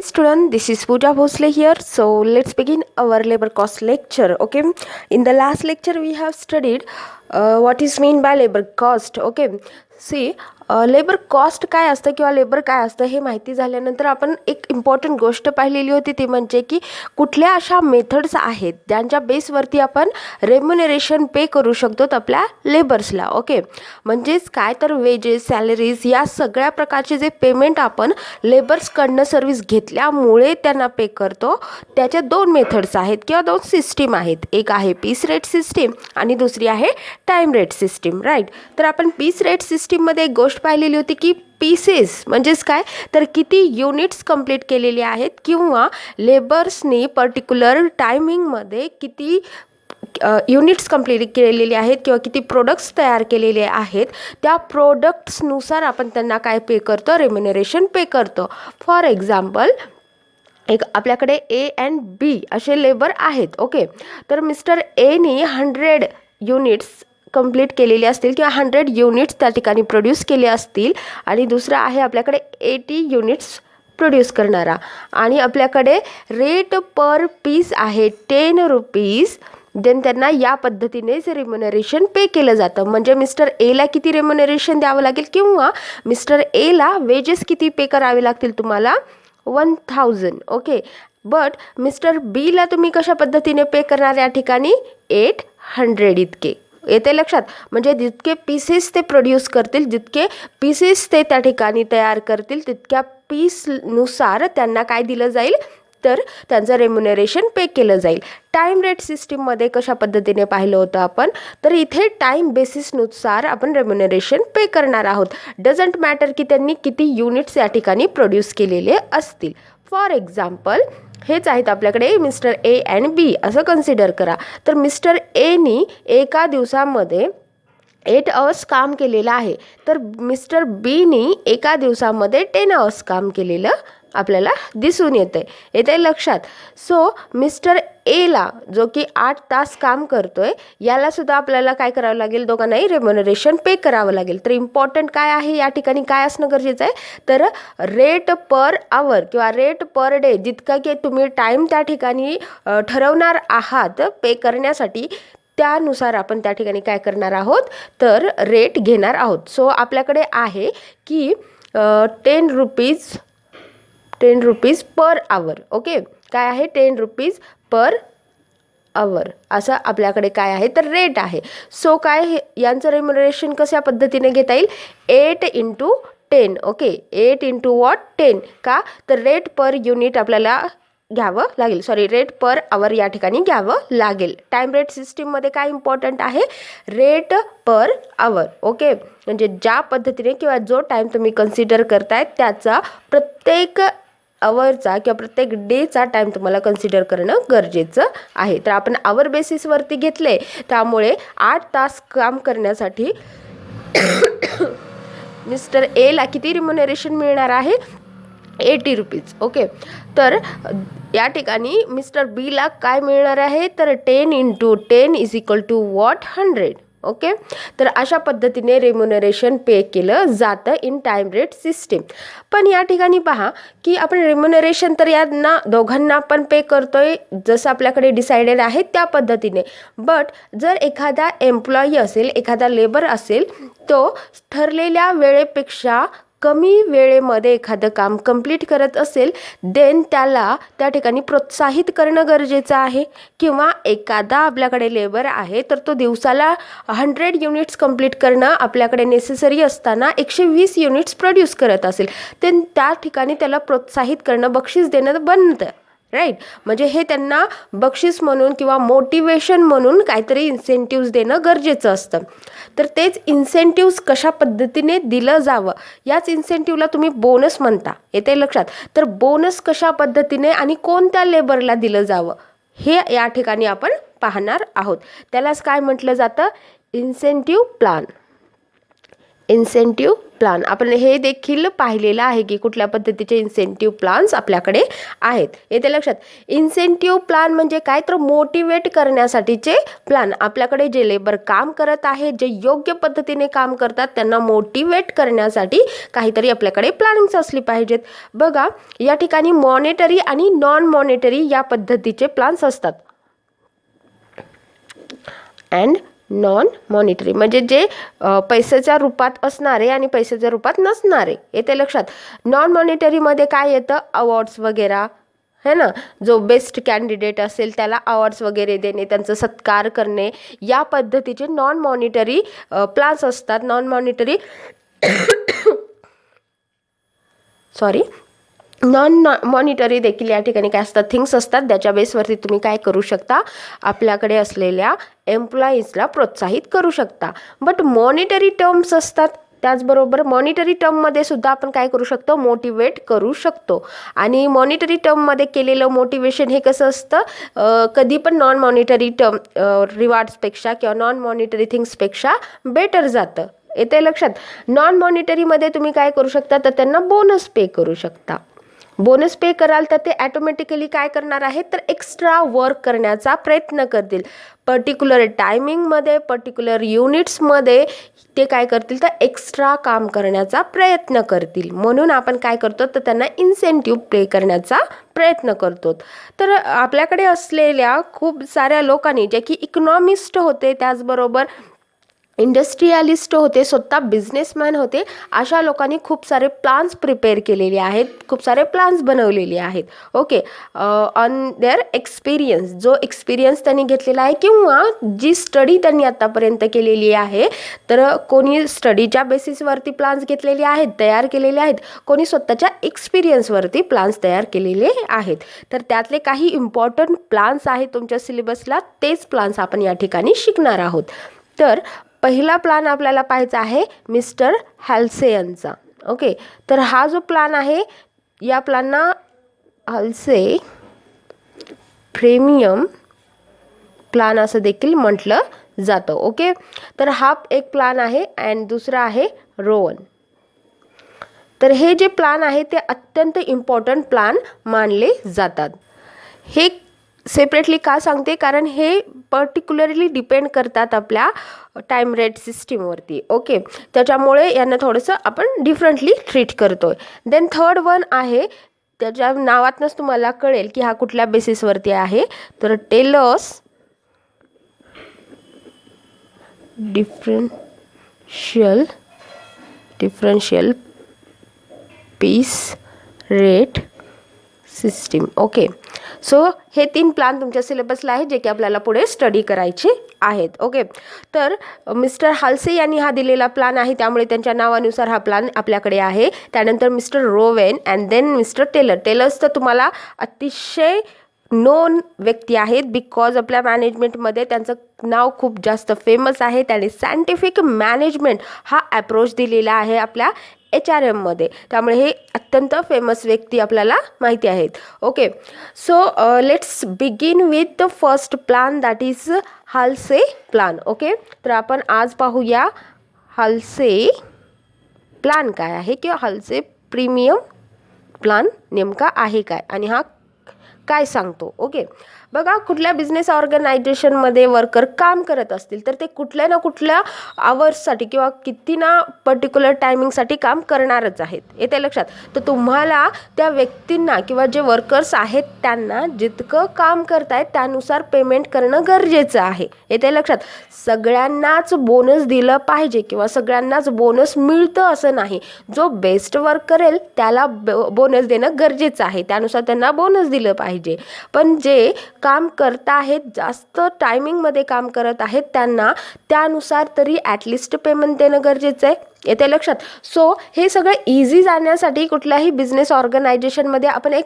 Student, this is Pooja Bhosle here. So let's begin our labor cost lecture. Okay, in the last lecture we have studied what is mean by labor cost. Okay, see labour cost काय असतं किंवा labour काय असतं हे माहिती झाल्यानंतर आपण एक इम्पॉर्टंट गोष्ट पाहिलेली होती, ती म्हणजे की कुठल्या अशा मेथड्स आहेत ज्यांच्या बेसवरती आपण रेम्युनरेशन पे करू शकतो आपल्या लेबर्सला. ओके, म्हणजेच काय तर वेजेस, सॅलरीज या सगळ्या प्रकारचे जे पेमेंट आपण लेबर्सकडनं सर्व्हिस घेतल्यामुळे त्यांना पे करतो, त्याच्या दोन मेथड्स आहेत किंवा दोन सिस्टीम आहेत. एक आहे पीस रेट सिस्टीम आणि दुसरी आहे टाईम रेट सिस्टीम. राईट, तर आपण पीस रेट सिस्टीममध्ये एक गोष्ट पाहिलेली होती की पीसेस म्हणजेच काय तर किती युनिट्स कंप्लीट केलेले आहेत किंवा लेबर्सनी पर्टिक्युलर टायमिंगमध्ये किती युनिट्स कंप्लीट केलेले आहेत किंवा किती प्रोडक्ट्स तयार केलेले आहेत, त्या प्रोडक्ट्सनुसार आपण त्यांना काय पे करतो, रेम्युनरेशन पे करतो. फॉर एक्झाम्पल, एक आपल्याकडे ए अँड बी असे लेबर आहेत. ओके, तर मिस्टर एनी 100 युनिट्स कंप्लीट केलेले असतील किंवा 100 युनिट्स त्या ठिकाणी प्रोड्यूस केले असतील आणि दुसरा आहे आपल्याकडे 80 युनिट्स प्रोड्यूस करणारा आणि आपल्याकडे रेट पर पीस आहे 10 रुपीज. देन त्यांना या पद्धतीनेच रेम्युनरेशन पे केलं जातं. म्हणजे मिस्टर एला किती रेम्युनरेशन द्यावं लागेल किंवा मिस्टर एला वेजेस किती पे करावे लागतील तुम्हाला 1000. ओके, बट मिस्टर बीला तुम्ही कशा पद्धतीने पे करणार या ठिकाणी 800 इतके. येते लक्षात? म्हणजे जितके पीसेस ते प्रोड्यूस करतील, जितके पीसेस ते त्या ठिकाणी तयार करतील, तितक्या पीसनुसार त्यांना काय दिलं जाईल तर त्यांचं रेम्युनरेशन पे केलं जाईल. टाईम रेट सिस्टीममध्ये कशा पद्धतीने पाहिलं होतं आपण, तर इथे टाईम बेसिसनुसार आपण रेम्युनरेशन पे करणार आहोत. डझंट मॅटर की त्यांनी किती युनिट्स या ठिकाणी प्रोड्यूस केलेले असतील. फॉर एक्झाम्पल, हेच आहेत आपल्याकडे मिस्टर ए अँड बी असं कन्सिडर करा. तर मिस्टर एनी एका दिवसामध्ये 8 आवर्स काम केलेलं आहे, तर मिस्टर बीनी एका दिवसामध्ये 10 आवर्स काम केलेलं आपल्याला दिसून येतंय. येतंय लक्षात? सो मिस्टर एला जो की 8 तास काम करतोय, याला सुद्धा आपल्याला काय करावं लागेल, दोघांनाही रेम्युनरेशन पे करावं लागेल. तर इम्पॉर्टंट काय आहे या ठिकाणी, काय असणं गरजेचं आहे तर रेट पर आवर किंवा रेट पर डे, जितका की तुम्ही टाईम त्या ठिकाणी ठरवणार आहात पे करण्यासाठी, त्यानुसार आपण त्या ठिकाणी काय करणार आहोत तर रेट घेणार आहोत. सो आपल्याकडे आहे की 10 रुपीज पर आवर. ओके, काय आहे 10 रुपीज पर आवर असं आपल्याकडे काय आहे तर रेट आहे. सो काय यांचं रेम्युनरेशन कशा पद्धतीने घेता येईल, 8 × 10. Okay, 8 × what 10. का तर रेट पर युनिट आपल्याला घ्यावं लागेल, सॉरी रेट पर आवर या ठिकाणी घ्यावं लागेल. टाईम रेट सिस्टीममध्ये काय इम्पॉर्टंट आहे, रेट पर आवर. ओके, म्हणजे ज्या पद्धतीने किंवा जो टाईम तुम्ही कन्सिडर करताय त्याचा प्रत्येक आवरचा किंवा प्रत्येक डेचा टाईम तुम्हाला कन्सिडर करणं गरजेचं आहे. तर आपण आवर बेसिसवरती घेतले, त्यामुळे 8 तास काम करण्यासाठी मिस्टर एला किती रेम्युनरेशन मिळणार आहे, 80 रुपीज. ओके, तर या ठिकाणी मिस्टर बीला काय मिळणार आहे तर 10 × 10 = what 100. ओके, तर अशा पद्धतीने रेम्युनरेशन पे केलं जातं इन टाईम रेट सिस्टीम. पण या ठिकाणी पहा की आपण रेम्युनरेशन तर यांना दोघांना आपण पे करतोय जसं आपल्याकडे डिसाइडेड आहे त्या पद्धतीने. बट जर एखादा एम्प्लॉई असेल, एखादा लेबर असेल, तो ठरलेल्या वेळेपेक्षा कमी वेळेमध्ये एखादं काम कंप्लीट करत असेल, देन त्याला त्या ठिकाणी प्रोत्साहित करणं गरजेचं आहे. किंवा एखादा आपल्याकडे लेबर आहे तर तो दिवसाला 100 युनिट्स कंप्लीट करणं आपल्याकडे नेसेसरी असताना 120 युनिट्स प्रोड्यूस करत असेल, तर त्या ठिकाणी त्याला प्रोत्साहित करणं, बक्षीस देणं बनतं. राईट, म्हणजे हे त्यांना बक्षीस म्हणून किंवा मोटिवेशन म्हणून काहीतरी इन्सेंटिव्ज देणं गरजेचं असतं. तर तेच इन्सेंटिव्ज कशा पद्धतीने दिलं जावं, याच इन्सेंटिव्हला तुम्ही बोनस म्हणता. येते लक्षात? तर बोनस कशा पद्धतीने आणि कोणत्या लेबरला दिलं जावं हे या ठिकाणी आपण पाहणार आहोत. त्यालाच काय म्हटलं जातं, इन्सेंटिव्ह प्लान. Incentive plan. आपण हे देखील पाहिलेलं आहे की कुठल्या पद्धतीचे इन्सेंटिव्ह प्लान्स आपल्याकडे आहेत. येते लक्षात. इन्सेंटिव्ह प्लान म्हणजे काय, तर मोटिवेट करण्यासाठीचे प्लान. आपल्याकडे जे लेबर काम करत आहे, जे योग्य पद्धतीने काम करतात, त्यांना मोटिवेट करण्यासाठी काहीतरी आपल्याकडे प्लॅनिंग्स असली पाहिजेत. बघा या ठिकाणी मॉनिटरी आणि नॉन मॉनिटरी या पद्धतीचे प्लान्स असतात. अँड नॉन मॉनिटरी म्हणजे जे पैशाच्या रूपात असणारे आणि पैशाच्या रूपात नसणारे. येते लक्षात. नॉन मॉनिटरीमध्ये काय येतं, अवॉर्ड्स वगैरे है ना. जो बेस्ट कॅन्डिडेट असेल त्याला अवॉर्ड्स वगैरे देणे, त्यांचा सत्कार करणे, या पद्धतीचे नॉन मॉनिटरी प्लान्स असतात. नॉन मॉनिटरी नॉन मॉनिटरी देखील या ठिकाणी काय असतात, थिंग्स असतात, ज्याच्या बेसवरती तुम्ही काय करू शकता, आपल्याकडे असलेल्या एम्प्लॉईजला प्रोत्साहित करू शकता. बट मॉनिटरी टर्म्स असतात. त्याचबरोबर मॉनिटरी टर्ममध्ये सुद्धा आपण काय करू शकतो, मोटिवेट करू शकतो. आणि मॉनिटरी टर्ममध्ये केलेलं मोटिवेशन हे कसं असतं, कधी पण नॉन मॉनिटरी टर्म रिवॉर्ड्सपेक्षा किंवा नॉन मॉनिटरी थिंग्सपेक्षा बेटर जातं. येते लक्षात. नॉन मॉनिटरीमध्ये तुम्ही काय करू शकता, तर त्यांना बोनस पे करू शकता. बोनस पे कराल तर ते ॲटोमॅटिकली काय करणार आहेत, तर एक्स्ट्रा वर्क करण्याचा प्रयत्न करतील. पर्टिक्युलर टायमिंगमध्ये, पर्टिक्युलर युनिट्समध्ये ते काय करतील, तर एक्स्ट्रा काम करण्याचा प्रयत्न करतील. म्हणून आपण काय करतो, तर त्यांना इन्सेंटिव्ह पे करण्याचा प्रयत्न करतो. तर आपल्याकडे असलेल्या खूप साऱ्या लोकांनी, जे की इकॉनॉमिस्ट होते, त्याचबरोबर इंडस्ट्रियलिस्ट होते, स्वतः बिझनेसमॅन होते, अशा लोकांनी खूप सारे प्लान्स प्रिपेअर केलेले आहेत, खूप सारे प्लान्स बनवलेले आहेत. ओके. ऑन देअर एक्सपिरियन्स, जो एक्सपिरियन्स त्यांनी घेतलेला आहे किंवा जी स्टडी त्यांनी आतापर्यंत केलेली आहे. तर कोणी स्टडीच्या बेसिसवरती प्लान्स घेतलेले आहेत, तयार केलेले आहेत, कोणी स्वतःच्या एक्सपिरियन्सवरती प्लान्स तयार केलेले आहेत. तर त्यातले काही इम्पॉर्टंट प्लान्स आहेत तुमच्या सिलेबसला, तेच प्लान्स आपण या ठिकाणी शिकणार आहोत. तर पहिला प्लान आपल्याला पाहायचा आहे मिस्टर हॅल्से यांचा. ओके. तर हा जो प्लान आहे, या प्लानना हॅल्से प्रीमियम प्लान असं देखील म्हटलं जातं. ओके. तर हा एक प्लान आहे. अँड दुसरा आहे रोवन. तर हे जे प्लान आहे ते अत्यंत इम्पॉर्टंट प्लान मानले जातात. हे सेपरेटली का सांगते, कारण हे पर्टिक्युलरली डिपेंड करतात आपल्या टाईम रेट सिस्टीमवरती. ओके. त्याच्यामुळे यांना थोडंसं आपण डिफरंटली ट्रीट करतोय. देन थर्ड वन आहे, त्याच्या नावातनंच तुम्हाला कळेल की हा कुठल्या बेसिसवरती आहे. तर Taylor's differential piece rate system. Okay. So हे 3 प्लान तुमच्या सिलेबसला आहे, जे की आपल्याला पुढे स्टडी करायचे आहेत. ओके. तर मिस्टर हाल्से यांनी हा दिलेला प्लान आहे, त्यामुळे त्यांच्या नावानुसार हा प्लान आपल्याकडे आहे. त्यानंतर mister Rowan and then mister Taylor. Taylor's तर तुम्हाला अतिशय नोन व्यक्ती आहेत, बिकॉज आपल्या मॅनेजमेंटमध्ये त्यांचं नाव खूप जास्त फेमस आहे. त्याने सायंटिफिक मॅनेजमेंट हा अप्रोच दिलेला आहे आपल्या HRMमध्ये, त्यामुळे हे अत्यंत फेमस व्यक्ती आपल्याला माहिती आहेत. Okay. So let's begin with the first plan, that is Halsey plan. Okay. तर आपण आज पाहूया हाल्से प्लान काय आहे, किंवा हाल्से प्रीमियम प्लान नेमका आहे काय आणि हा काय सांगतो. ओके. बघा, कुठल्या बिझनेस ऑर्गनायझेशनमध्ये वर्कर काम करत असतील तर ते कुठल्या ना कुठल्या आवर्ससाठी किंवा किती ना पर्टिक्युलर टायमिंगसाठी काम करणारच आहेत. येते लक्षात. तर तुम्हाला त्या व्यक्तींना किंवा जे वर्कर्स आहेत त्यांना जितकं काम करतायत त्यानुसार पेमेंट करणं गरजेचं आहे. येते लक्षात. सगळ्यांनाच बोनस दिलं पाहिजे किंवा सगळ्यांनाच बोनस मिळतं असं नाही. जो बेस्ट वर्क करेल त्याला बोनस देणं गरजेचं आहे, त्यानुसार त्यांना बोनस दिलं पाहिजे. पण जे काम करत आहेत, जास्त टायमिंगमध्ये काम करत आहेत, त्यांना त्यानुसार तरी ॲटलिस्ट पेमेंट देणं गरजेचं आहे. येते लक्षात. सो हे सगळं इझी जाण्यासाठी कुठल्याही बिझनेस ऑर्गनायझेशनमध्ये आपण एक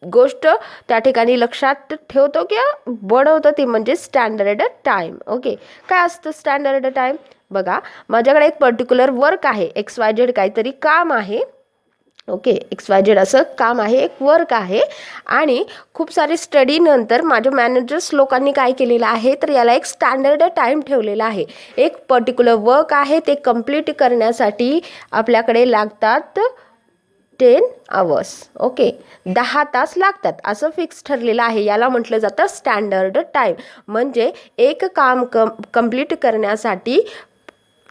गोष्ट त्या ठिकाणी लक्षात ठेवतो किंवा बनवतो, ती म्हणजे स्टँडर्ड टाईम. ओके. काय असतं स्टँडर्ड टाईम? बघा, माझ्याकडे एक पर्टिक्युलर वर्क आहे, XYZ काहीतरी काम आहे. ओके, XYZ असं काम आहे, एक वर्क आहे. आणि खूप सारे स्टडी नंतर माझ्या मॅनेजर्स लोकांनी काय केलेलं आहे, तर याला एक स्टँडर्ड टाईम ठेवलेला आहे. एक पर्टिक्युलर वर्क आहे ते कंप्लीट करण्यासाठी आपल्याकडे लागतात 10 आवर्स. ओके, 10 तास लागतात असं फिक्स ठरलेलं आहे. याला म्हटलं जातं स्टँडर्ड टाईम. म्हणजे एक काम कंप्लीट करण्यासाठी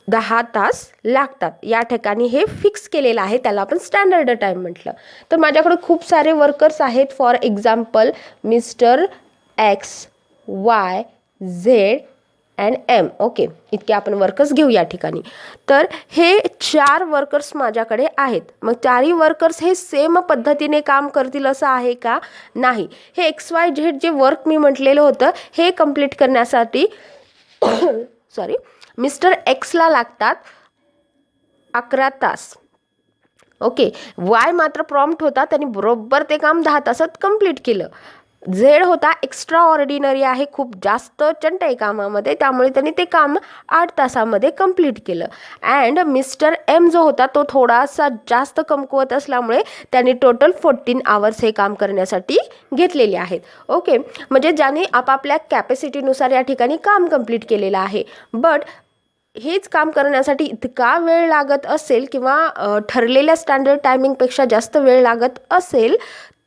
10 तास लागतात. या ठिकाणी हे फिक्स केलेलं आहे, त्याला आपण स्टँडर्ड टाईम म्हटलं. तर माझ्याकडे खूप सारे वर्कर्स आहेत. For example mister X, Y, Z and M. Okay, इतके आपण वर्कर्स घेऊ या ठिकाणी. तर हे 4 वर्कर्स माझ्याकडे आहेत. मग 4ही वर्कर्स हे सेम पद्धतीने काम करतील असं आहे का? नाही. हे XYZ जे वर्क मी म्हटलेलं होतं हे कंप्लीट करण्यासाठी सॉरी मिस्टर Xला लागतात 11 तास. ओके, Y मात्र प्रॉम्प्ट होता, त्यांनी बरोबर ते काम 10 तासात कंप्लीट केलं. Z होता एक्स्ट्रा ऑर्डिनरी आहे, खूप जास्त चंट आहे कामामध्ये, त्यामुळे त्यांनी ते काम 8 तासामध्ये कंप्लीट केलं. अँड मिस्टर M जो होता तो थोडासा जास्त कमकुवत असल्यामुळे त्यांनी टोटल 14 आवर्स हे काम करण्यासाठी घेतलेले आहेत. ओके, म्हणजे ज्यांनी आपापल्या कॅपॅसिटीनुसार या ठिकाणी काम कंप्लीट केलेलं आहे. बट हेच काम करण्यासाठी इतका वेळ लागत असेल किंवा ठरलेल्या स्टँडर्ड टायमिंगपेक्षा जास्त वेळ लागत असेल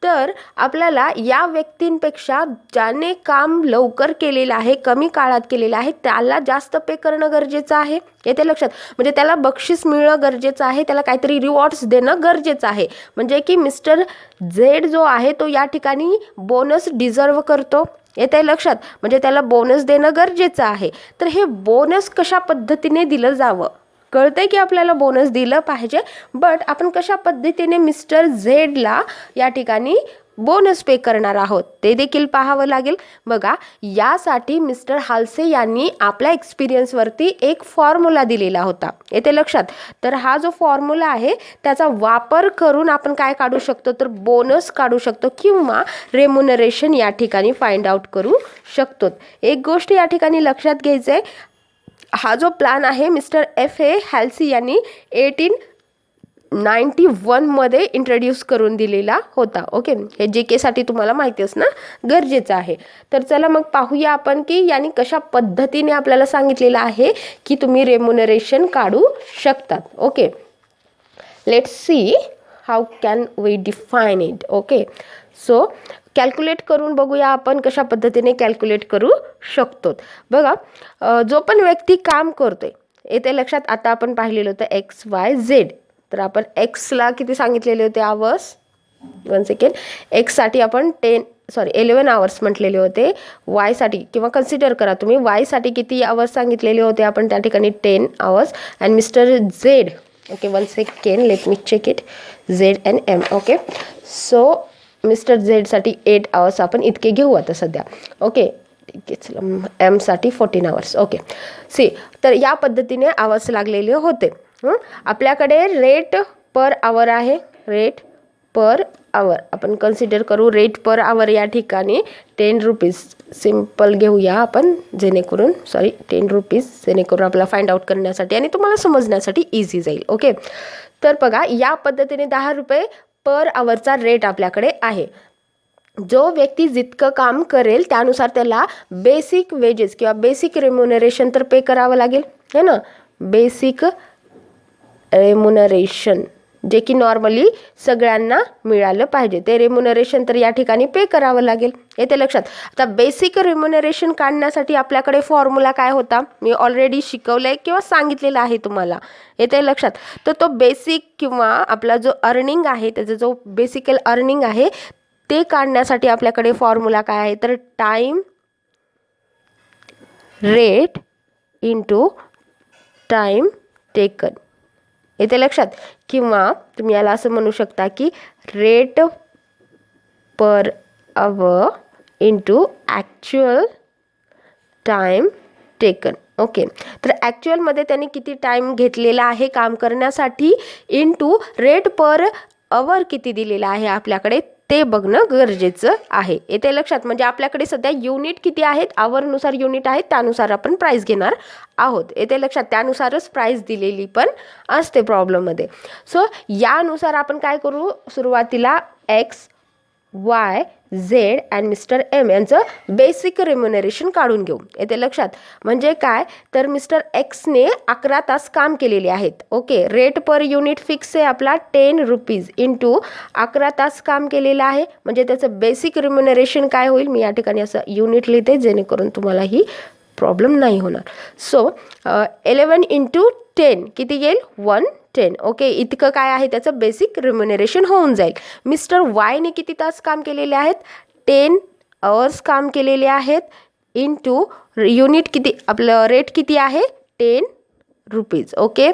तर आपल्याला या व्यक्तींपेक्षा ज्याने काम लवकर केलेलं आहे, कमी काळात केलेलं आहे, त्याला जास्त पे करणं गरजेचं आहे. येते लक्षात? म्हणजे त्याला बक्षीस मिळणं गरजेचं आहे, त्याला काहीतरी रिवॉर्ड्स देणं गरजेचं आहे. म्हणजे की मिस्टर Z जो आहे तो या ठिकाणी बोनस डिझर्व करतो. येते लक्षात? म्हणजे त्याला बोनस देणं गरजेचं आहे. तर हे बोनस कशा पद्धतीने दिलं जावं, कळतंय की आपल्याला बोनस दिलं पाहिजे. बट आपण कशा पद्धतीने मिस्टर झेडला या ठिकाणी बोनस पे करणार आहोत ते देखील पाहावं लागेल. बघा, यासाठी मिस्टर हालसे यांनी आपल्या एक्सपिरियन्सवरती एक फॉर्म्युला दिलेला होता. येते लक्षात? तर हा जो फॉर्म्युला आहे त्याचा वापर करून आपण काय काढू शकतो, तर बोनस काढू शकतो किंवा रेम्युनरेशन या ठिकाणी फाइंड आउट करू शकतो. एक गोष्ट या ठिकाणी लक्षात घ्यायचं आहे, हा जो प्लॅन आहे मिस्टर F.A. हॅल्सी यांनी 1891 मध्ये इंट्रोड्यूस करून दिलेला होता. ओके, हे JK साठी तुम्हाला माहिती असणं गरजेचं आहे. तर चला मग पाहूया आपण की यांनी कशा पद्धतीने आपल्याला सांगितलेलं आहे की तुम्ही रेम्युनरेशन काढू शकतात. Okay, let's see how can we define it. Okay, so calculate करून बघूया आपण कशा पद्धतीने कॅल्क्युलेट करू शकतो. बघा, जो पण व्यक्ती काम करतोय, येते लक्षात? आता आपण पाहिलेलं होतं XYZ. तर आपण Xला किती सांगितलेले होते आवर्स? 1 सेकंड. Xसाठी आपण 11 आवर्स म्हटलेले होते. Yसाठी किंवा कन्सिडर करा तुम्ही, Yसाठी किती आवर्स सांगितलेले होते आपण त्या ठिकाणी? 10 hours. And mister Z, okay 1 second, let me check it. Z and M. Okay, so mister झेडसाठी 8 आवर्स आपण इतके घेऊ आता सध्या. ओके, ठीक आहे, चला Mसाठी 14 आवर्स. ओके, सी, तर या पद्धतीने आवर्स लागलेले होते. आपल्याकडे रेट पर आवर आहे. रेट पर आवर आपण कन्सिडर करू. रेट पर आवर या ठिकाणी 10 रुपीज सिम्पल घेऊया आपण, जेणेकरून 10 रुपीज, जेणेकरून आपल्याला फाइंड आउट करण्यासाठी आणि तुम्हाला समजण्यासाठी इझी जाईल. ओके, तर बघा, या पद्धतीने 10 रुपये पर आवरचा रेट आपल्याकडे आहे. जो व्यक्ती जितकं काम करेल त्यानुसार त्याला बेसिक वेजेस किंवा बेसिक रेम्युनरेशन तर पे करावं लागेल, है ना? बेसिक रेम्युनरेशन जे की नॉर्मली सगळ्यांना मिळालं पाहिजे, ते रेम्युनरेशन तर या ठिकाणी पे करावं लागेल. येते लक्षात? आता बेसिक रेम्युनरेशन काढण्यासाठी आपल्याकडे फॉर्म्युला काय होता, मी ऑलरेडी शिकवलंय किंवा सांगितलेलं आहे तुम्हाला. येते लक्षात? तर तो बेसिक किंवा आपला जो अर्निंग आहे, त्याचा जो बेसिकल अर्निंग आहे ते काढण्यासाठी आपल्याकडे फॉर्म्युला काय आहे, तर time rate into time taken. येते लक्षात? किंवा तुम्ही याला असं म्हणू शकता की rate per hour into actual time taken. Okay, तर ॲक्च्युअलमध्ये त्यांनी किती टाइम घेतलेला आहे काम करण्यासाठी इंटू रेट पर आवर किती दिलेला आहे आपल्याकडे ते बघणं गरजेचं आहे. येते लक्षात. म्हणजे आपल्याकडे सध्या युनिट किती आहेत, आवरनुसार युनिट आहेत, त्यानुसार आपण प्राईस घेणार आहोत. येते लक्षात. त्यानुसारच प्राईस दिलेली पण असते प्रॉब्लेममध्ये. सो यानुसार आपण काय करू, सुरुवातीला X, Y, Z and mister M यांचं बेसिक रेम्युनरेशन काढून घेऊ. येते लक्षात. म्हणजे काय तर मिस्टर एक्सने 11 तास काम केलेले आहेत. Okay, rate per unit fix आहे आपला 10 रुपीज इंटू 11 तास काम केलेलं आहे. म्हणजे त्याचं बेसिक रेम्युनरेशन काय होईल, मी या ठिकाणी असं युनिट लिहिते जेणेकरून तुम्हाला ही प्रॉब्लेम नाही होणार. सो 11 इंटू 10 किती येईल, 110. ओके, इतकं काय आहे त्याचं बेसिक रेम्युनरेशन होऊन जाईल. मिस्टर वायने किती तास काम केलेले आहेत, 10 आवर्स काम केलेले आहेत इंटू युनिट किती, आपलं रेट किती आहे 10 रुपीज. ओके,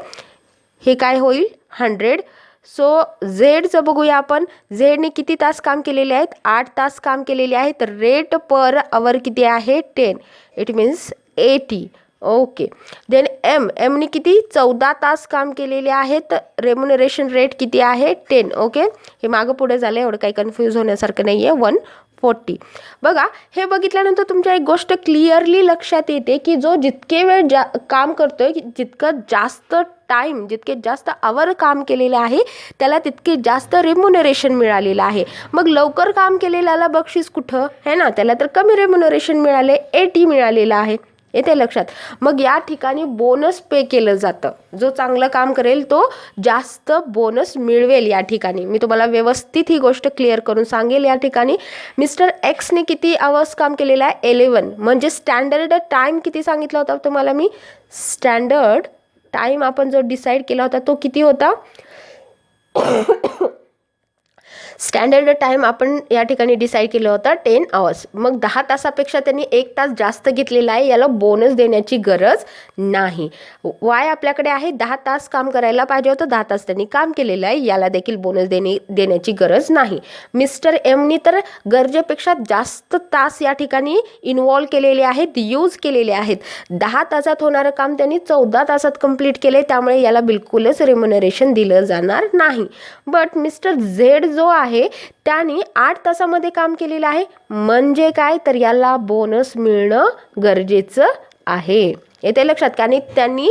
हे काय होईल 100. सो झेडचं बघूया आपण. झेडने किती तास काम केलेले आहेत, 8 तास काम केलेले आहेत. रेट पर आवर किती आहे 10, इट मीन्स 80. ओके, देन एमने किती 14 तास काम केलेले आहेत. रेम्युनरेशन रेट किती आहे 10. ओके, हे मागं पुढे झालं, एवढं काही कन्फ्यूज होण्यासारखं नाही आहे. 140. बघा, हे बघितल्यानंतर तुमच्या एक गोष्ट क्लिअरली लक्षात येते की जो जितके वेळ काम करतोय, जितकं जास्त टाईम, जितके जास्त आवर काम केलेलं आहे त्याला तितके जास्त रेम्युनरेशन मिळालेलं आहे. मग लवकर काम केलेल्याला बक्षीस कुठं आहे ना, त्याला तर कमी रेम्युनरेशन मिळाले, 80 मिळालेलं आहे. येते लक्षात. मग या ठिकाणी बोनस पे केलं जातं. जो चांगलं काम करेल तो जास्त बोनस मिळवेल. या ठिकाणी मी तुम्हाला व्यवस्थित ही गोष्ट क्लिअर करून सांगेल. या ठिकाणी मिस्टर एक्सने किती आवर्स काम केलेलं आहे 11. म्हणजे स्टँडर्ड टाईम किती सांगितला होता तुम्हाला मी, स्टँडर्ड टाईम आपण जो डिसाईड केला होता तो किती होता, स्टँडर्ड टाईम आपण या ठिकाणी डिसाईड केलं होतं 10 आवर्स. मग 10 तासापेक्षा त्यांनी 1 तास जास्त घेतलेला आहे, याला बोनस देण्याची गरज नाही. वाय आपल्याकडे आहे 10 तास काम करायला पाहिजे होतं, 10 तास त्यांनी काम केलेलं आहे, याला देखील बोनस देण्याची गरज नाही. मिस्टर एमनी तर गरजेपेक्षा जास्त तास या ठिकाणी इन्वॉल्व केलेले आहेत, यूज केलेले आहेत. 10 तासात होणारं काम त्यांनी 14 तासात कंप्लीट केले, त्यामुळे याला बिलकुलच रेम्युनरेशन दिलं जाणार नाही. बट मिस्टर झेड जो आहे त्याने 8 तासामध्ये काम केलेलं आहे, म्हणजे काय तर याला बोनस मिळणं गरजेचं आहे. येते लक्षात. कारण त्यांनी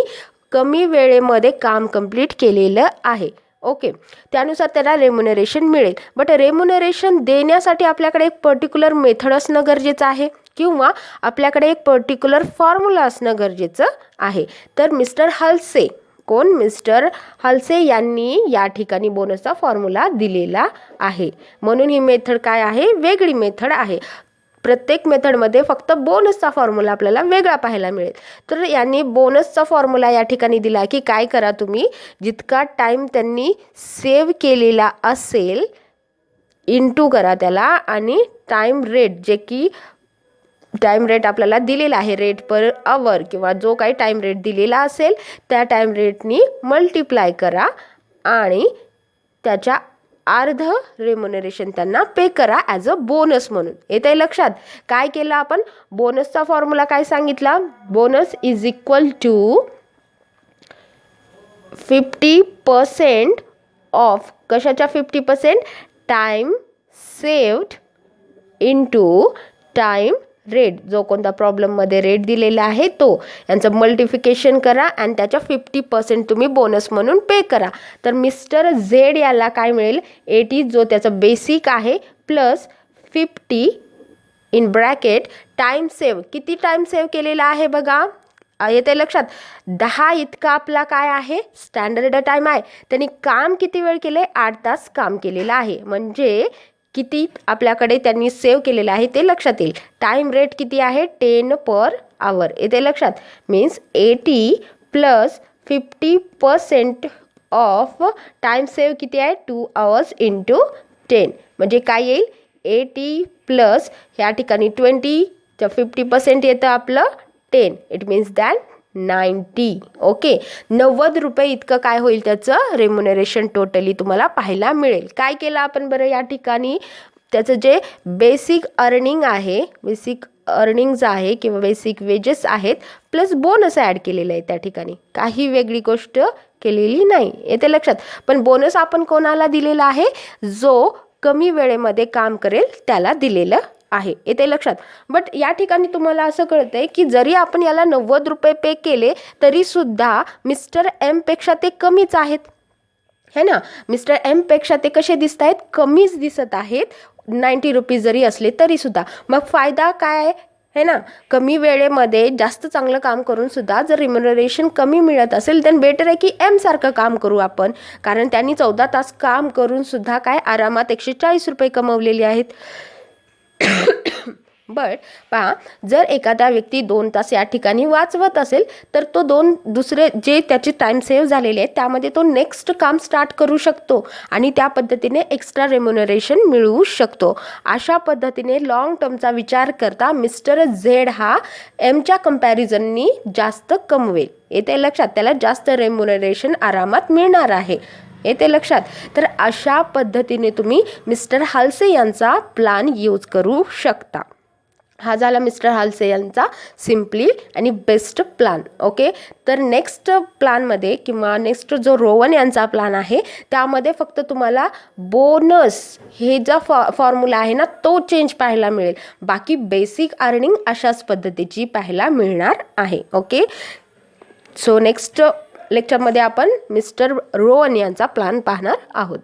कमी वेळेमध्ये काम कंप्लीट केलेलं आहे. ओके, त्यानुसार त्याला रेम्युनरेशन मिळेल. बट रेम्युनरेशन देण्यासाठी आपल्याकडे एक पर्टिक्युलर मेथड असणं गरजेचं आहे किंवा आपल्याकडे एक पर्टिक्युलर फॉर्म्युला असणं गरजेचं आहे. तर मिस्टर हल्से, कोण, मिस्टर हल्से यांनी या ठिकाणी बोनसचा फॉर्म्युला दिलेला आहे. म्हणून ही मेथड काय आहे, वेगळी मेथड आहे. प्रत्येक मेथडमध्ये फक्त बोनसचा फॉर्म्युला आपल्याला वेगळा पाहायला मिळेल. तर यांनी बोनसचा फॉर्म्युला या ठिकाणी दिला की काय करा तुम्ही, जितका टाईम त्यांनी सेव्ह केलेला असेल इंटू करा त्याला आणि टाईम रेट, जे की टाईम रेट आपल्याला दिलेला आहे, रेट पर आवर किंवा जो काही टाईम रेट दिलेला असेल त्या टाईम रेटनी मल्टिप्लाय करा आणि त्याच्या अर्ध रेम्युनरेशन त्यांना पे करा ॲज अ बोनस म्हणून. येते लक्षात. काय केलं आपण, बोनसचा फॉर्म्युला काय सांगितला, bonus is equal to 50% of, कशाच्या 50%, time saved into time rate, जो कोणता प्रॉब्लेममध्ये रेट दिलेला आहे तो, यांचं मल्टिफिकेशन करा आणि त्याच्या 50% तुम्ही बोनस म्हणून पे करा. तर मिस्टर झेड याला काय मिळेल 80, जो त्याचं बेसिक आहे, plus 50 in bracket time save, किती टाईम सेव्ह केलेला आहे बघा, येते लक्षात. 10 इतका आपला काय आहे स्टँडर्ड टाईम आहे. त्यांनी काम किती वेळ केले, 8 तास काम केलेलं आहे. म्हणजे किती आपल्याकडे त्यांनी सेव्ह केलेलं आहे ते लक्षात येईल. टाईम रेट किती आहे 10 पर आवर, येते लक्षात. Means 80 plus 50% of time save किती आहे 2 आवर्स इंटू 10, म्हणजे काय येईल 80 प्लस या ठिकाणी 20 50% येतं आपलं 10, इट मीन्स दॅट 90. ओके, 90 रुपये इतकं काय होईल त्याचं रेम्युनरेशन टोटली तुम्हाला पाहायला मिळेल. काय केलं आपण बरं या ठिकाणी, त्याचं जे बेसिक अर्निंग आहे, बेसिक अर्निंग्ज आहे किंवा बेसिक वेजेस आहेत प्लस बोनस ॲड केलेलं आहे. त्या ठिकाणी काही वेगळी गोष्ट केलेली नाही, येते लक्षात. पण बोनस आपण कोणाला दिलेला आहे, जो कमी वेळेमध्ये काम करेल त्याला दिलेलं आहे. येते लक्षात. बट या ठिकाणी तुम्हाला असं कळतंय की जरी आपण याला 90 रुपये पे केले तरी सुद्धा मिस्टर एम पेक्षा ते कमीच आहेत, है ना. मिस्टर एम पेक्षा ते कसे दिसत आहेत, कमीच दिसत आहेत. 90 रुपीज जरी असले तरी सुद्धा. मग फायदा काय है ना. कमी वेळेमध्ये जास्त चांगलं काम करून सुद्धा जर रिम्युनरेशन कमी मिळत असेल तर बेटर आहे की एम सारखं काम करू आपण, कारण त्यांनी 14 तास काम करून सुद्धा काय आरामात 140 रुपये कमवलेले आहेत. बट पहा, जर एखादा व्यक्ती 2 तास या ठिकाणी वाचवत असेल तर तो दुसरे जे त्याचे टाइम सेव्ह झालेले आहेत त्यामध्ये तो नेक्स्ट काम स्टार्ट करू शकतो आणि त्या पद्धतीने एक्स्ट्रा रेम्युनरेशन मिळवू शकतो. अशा पद्धतीने लॉंग टर्मचा विचार करता मिस्टर झेड हा एमच्या कंपॅरिझननी जास्त कमवेल. येते लक्षात. त्याला जास्त रेम्युनरेशन आरामात मिळणार आहे. येते लक्षात. तर अशा पद्धतीने तुम्ही मिस्टर हाल्से यांचा प्लान यूज करू शकता. हा झाला मिस्टर हाल्से यांचा सिम्पली आणि बेस्ट प्लान. ओके. तर नेक्स्ट प्लानमध्ये किंवा नेक्स्ट जो रोवन यांचा प्लान आहे त्यामध्ये फक्त तुम्हाला बोनस हे जो फॉर्म्युला आहे ना तो चेंज पाहायला मिळेल. बाकी बेसिक अर्निंग अशाच पद्धतीची पाहायला मिळणार आहे. ओके. सो नेक्स्ट लेक्चरमध्ये आपण मिस्टर रोवन यांचा प्लान पाहणार आहोत.